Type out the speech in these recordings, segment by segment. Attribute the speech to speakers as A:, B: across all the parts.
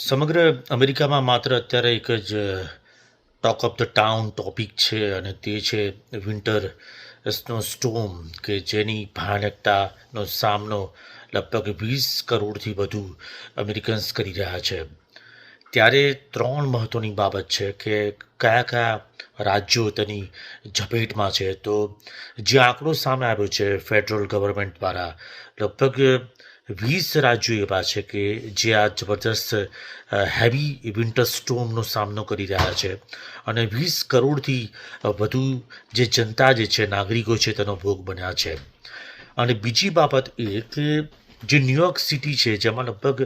A: સમગ્ર અમેરિકામાં માત્ર અત્યારે એક જ talk of the town topic છે અને તે છે વિન્ટર સ્નો સ્ટોર્મ કે જેની ભયાનકતાનો સામનો લગભગ 20 કરોડથી વધુ અમેરિકન્સ કરી રહ્યા છે. ત્યારે 3 મહત્ત્વની બાબત છે કે કયા કયા રાજ્યો તેની ઝપેટમાં છે. તો જે આંકડો સામે આવ્યો છે ફેડરલ ગવર્મેન્ટ દ્વારા, લગભગ 20 રાજ્યો એવા છે કે જે આ જબરદસ્ત હેવી વિન્ટર સ્ટોર્મનો સામનો કરી રહ્યા છે અને 20 કરોડથી વધુ જે જનતા જે છે, નાગરિકો છે, તેનો ભોગ બન્યા છે. અને બીજી બાબત એ કે જે ન્યુયોર્ક સિટી છે, જેમાં લગભગ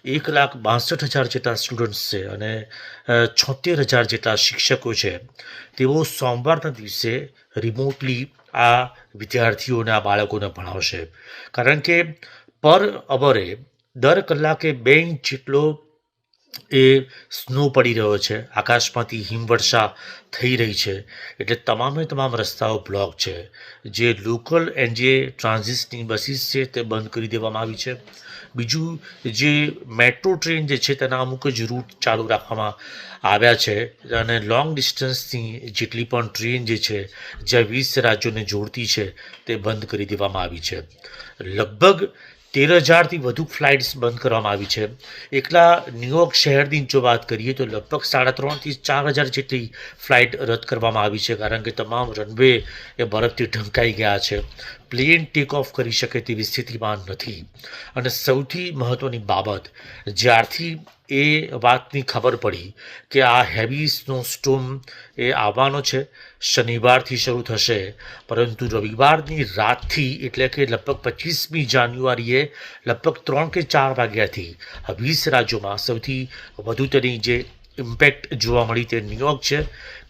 A: 1,62,000 જેટલા સ્ટુડન્ટ્સ છે અને 76,000 જેટલા શિક્ષકો છે, તેઓ સોમવારના દિવસે રિમોટલી આ વિદ્યાર્થીઓને, આ બાળકોને ભણાવશે. કારણ કે પર અવરે દર કલાકે 2 ઇંચ જેટલો એ સ્નો પડી રહ્યો છે, આકાશમાંથી હિમવર્ષા થઈ રહી છે. એટલે તમામ રસ્તાઓ બ્લોક છે. જે લોકલ એનજે ટ્રાન્ઝિટની બસીસ છે તે બંધ કરી દેવામાં આવી છે. બીજું, જે મેટ્રો ટ્રેન જે છે તેના અમુક જ રૂટ ચાલુ રાખવામાં આવ્યા છે અને લોંગ ડિસ્ટન્સની જેટલી પણ ટ્રેન જે છે, જ્યાં 20 રાજ્યોને જોડતી છે, તે બંધ કરી દેવામાં આવી છે. લગભગ 13,000થી વધુ ફ્લાઇટ્સ બંધ કરવામાં આવી છે. એકલા ન્યુયોર્ક શહેરની જો વાત કરીએ તો લગભગ 3,500થી 4,000 જેટલી ફ્લાઇટ રદ કરવામાં આવી છે, કારણ કે તમામ રનવે એ બરફથી ઢંકાઈ ગયા છે. પ્લેન ટેક ઓફ કરી શકે તેવી સ્થિતિમાં નથી. અને સૌથી મહત્ત્વની બાબત, જ્યારથી એ વાતની ખબર પડી કે આ હેવી સ્નો સ્ટોર્મ એ આવવાનો છે, શનિવારથી શરૂ થશે, પરંતુ રવિવારની રાતથી એટલે કે લગભગ 25મી જાન્યુઆરીએ લગભગ 3 કે 4 વાગ્યાથી 20 રાજ્યોમાં સૌથી વધુ તેની જે ઇમ્પેક્ટ જોવા મળી તે ન્યુયોર્ક છે,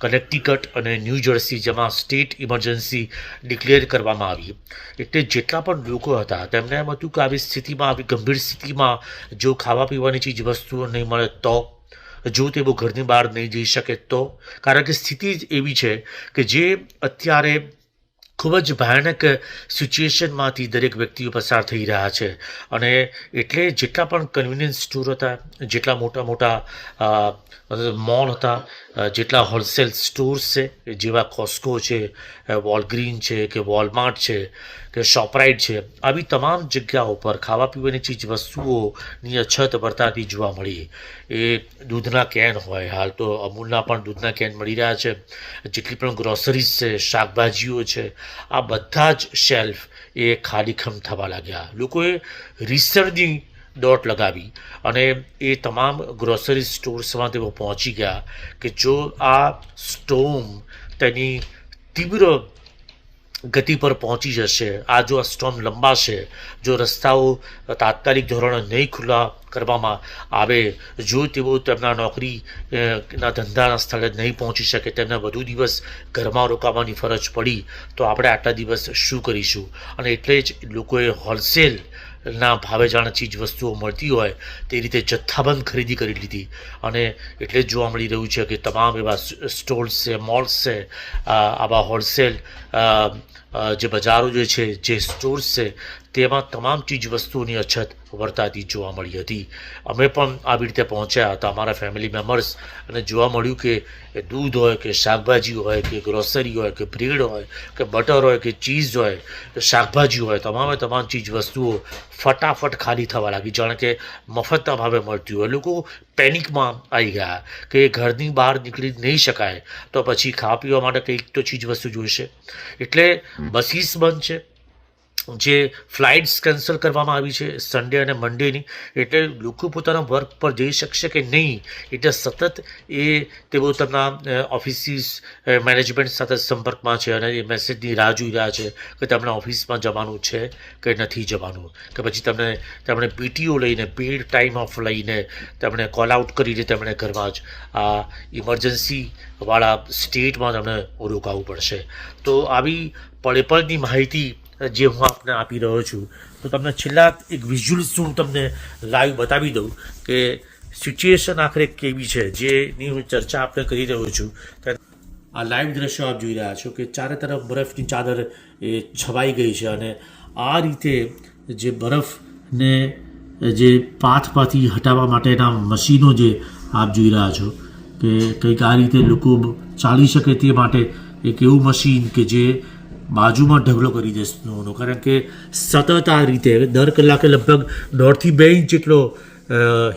A: કનેક્ટિકટ અને ન્યૂ જર્સી, જેમાં સ્ટેટ ઇમરજન્સી ડિક્લેર કરવામાં આવી. એટલે જેટલા પણ લોકો હતા તેમને એમ હતું કે આવી સ્થિતિમાં, આવી ગંભીર સ્થિતિમાં જો ખાવા પીવાની ચીજ વસ્તુઓ નહીં મળે તો, જો તેઓ ઘરની બહાર નહીં જઈ શકે તો, કારણ કે સ્થિતિ જ એવી છે કે જે અત્યારે ખૂબ જ ભયાનક સિચ્યુએશનમાંથી દરેક વ્યક્તિઓ પસાર થઈ રહ્યા છે. અને એટલે જેટલા પણ કન્વિનિયન્સ સ્ટોર હતા, જેટલા મોટા મોલ હતા, જેટલા હોલસેલ સ્ટોર્સ છે, જેવા કોસ્કો છે, વોલગ્રીન છે કે વોલમાર્ટ છે કે શોપરાઇટ છે, આવી તમામ જગ્યાઓ પર ખાવા પીવાની ચીજ વસ્તુઓની અછત વર્તાતી જોવા મળી. એ દૂધના કેન હોય, હાલ તો અમૂલના પણ દૂધના કેન મળી રહ્યા છે, જેટલી પણ ગ્રોસરીઝ છે, શાકભાજીઓ છે, આ બધા જ શેલ્ફ એ ખાલીખમ થવા લાગ્યા. લોકોએ રિસર્ચની દોટ લગાવી અને એ તમામ ગ્રોસરી સ્ટોર્સમાં તેઓ પહોંચી ગયા કે જો આ સ્ટોર્મ તેની તીવ્ર ગતિ પર પહોંચી જશે, આ જો આ સ્ટોર્મ લંબાશે, જો રસ્તાઓ તાત્કાલિક ધોરણે નહીં ખુલ્લા કરવામાં આવે, જો તેઓ તેમના નોકરી ના ધંધાના સ્થળે નહીં પહોંચી શકે, તેમને વધુ દિવસ ઘરમાં રોકાવાની ફરજ પડી, તો આપણે આટલા દિવસ શું કરીશું? અને એટલે જ લોકોએ હોલસેલના ભાવે જાણે ચીજ વસ્તુઓ મળતી હોય તે રીતે જથ્થાબંધ ખરીદી કરી લીધી. અને એટલે જ જોવા મળી રહ્યું છે કે તમામ એવા સ્ટોર્સ છે, મોલ્સ છે, આવા હોલસેલ જે બજારો જે છે, જે સ્ટોર્સ છે, તેમાં તમામ ચીજ વસ્તુઓની અછત વર્તાતી જોવા મળી હતી. અમે પણ આવી રીતે પહોંચ્યા હતા, અમારા ફેમિલી મેમ્બર્સ, અને જોવા મળ્યું કે દૂધ હોય કે શાકભાજી હોય કે ગ્રોસરી હોય કે બ્રેડ હોય કે બટર હોય કે ચીઝ હોય કે શાકભાજી હોય, તમામ ચીજ વસ્તુઓ ફટાફટ ખાલી થવા લાગી, જાણે કે મફતના ભાવે મળતી હોય. લોકો પેનિકમાં આવી ગયા કે ઘરની બહાર નીકળી નહીં શકાય, તો પછી ખાવા પીવા માટે કંઈક તો ચીજ વસ્તુ જોઈશે. એટલે બસીસ બંધ છે, જે ફ્લાઇટ્સ કેન્સલ કરવામાં આવી છે સન્ડે અને મંડેની, એટલે લોકો પોતાના વર્ક પર જઈ શકશે કે નહીં, એટલે સતત તેઓ તેમના ઓફિસીસ મેનેજમેન્ટ સાથે સંપર્કમાં છે અને એ મેસેજની રાહ જોઈ રહ્યા છે કે તેમણે ઓફિસમાં જવાનું છે કે નથી જવાનું, કે પછી તેમણે પીટીઓ લઈને, પેડ ટાઈમ ઓફ લઈને, તેમણે કોલ આઉટ કરીને તેમણે ઘરમાં જ આ ઇમરજન્સીવાળા સ્ટેટમાં તેમણે રોકાવું પડશે. તો આવી પળેપળની માહિતી જે હું આપને આપી રહ્યો છું, તો તમને છેલ્લા એક વિઝ્યુઅલ્સ હું તમને લાઈવ બતાવી દઉં કે સિચ્યુએશન આખરે કેવી છે, જેની હું ચર્ચા આપણે કરી રહ્યો છું. આ લાઈવ દ્રશ્યો આપ જોઈ રહ્યા છો કે ચારે તરફ બરફની ચાદર એ છવાઈ ગઈ છે અને આ રીતે જે બરફને જે પાથમાંથી હટાવવા માટેના મશીનો જે આપ જોઈ રહ્યા છો કે કંઈક આ રીતે લોકો ચાલી શકે તે માટે એક એવું મશીન કે જે બાજુમાં ઢગલો કરી દે સ્નોનો, કારણ કે સતત આ રીતે દર કલાકે લગભગ 1.5 થી 2 ઇંચ જેટલો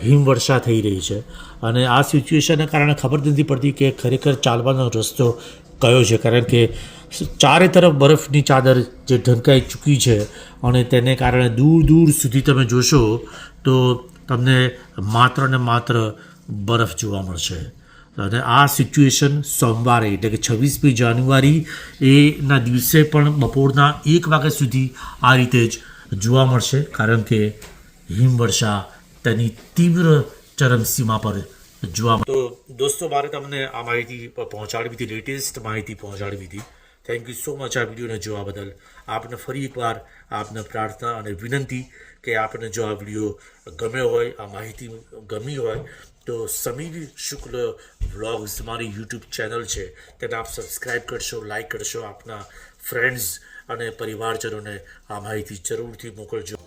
A: હિમવર્ષા થઈ રહી છે. અને આ સિચ્યુએશનના કારણે ખબર નથી પડતી કે ખરેખર ચાલવાનો રસ્તો કયો છે, કારણ કે ચારે તરફ બરફની ચાદર જે ઢંકાઈ ચૂકી છે અને તેને કારણે દૂર દૂર સુધી તમે જોશો તો તમને માત્ર ને માત્ર બરફ જોવા મળશે. અને આ સિચ્યુએશન સોમવારે એટલે કે 26મી જાન્યુઆરી એના દિવસે પણ બપોરના 1 વાગ્યા સુધી આ રીતે જ જોવા મળશે, કારણ કે હિમવર્ષા તેની તીવ્ર ચરમસીમા પર જોવા મળે. તો દોસ્તો, મારે તમને આ માહિતી પહોંચાડવી હતી, લેટેસ્ટ માહિતી પહોંચાડવી હતી. થેન્ક યુ સો મચ આ વિડીયોને જોવા બદલ. આપને ફરી એકવાર આપને પ્રાર્થના અને વિનંતી કે આપને જો આ વિડીયો ગમ્યો હોય, આ માહિતી ગમી હોય તો સમીર શુક્લ વ્લોગ્સ મારી યુટ્યુબ ચેનલ છે તેને આપ સબસ્ક્રાઈબ કરશો, લાઈક કરશો, આપના ફ્રેન્ડ્સ અને પરિવારજનોને આ માહિતી જરૂરથી મોકલજો.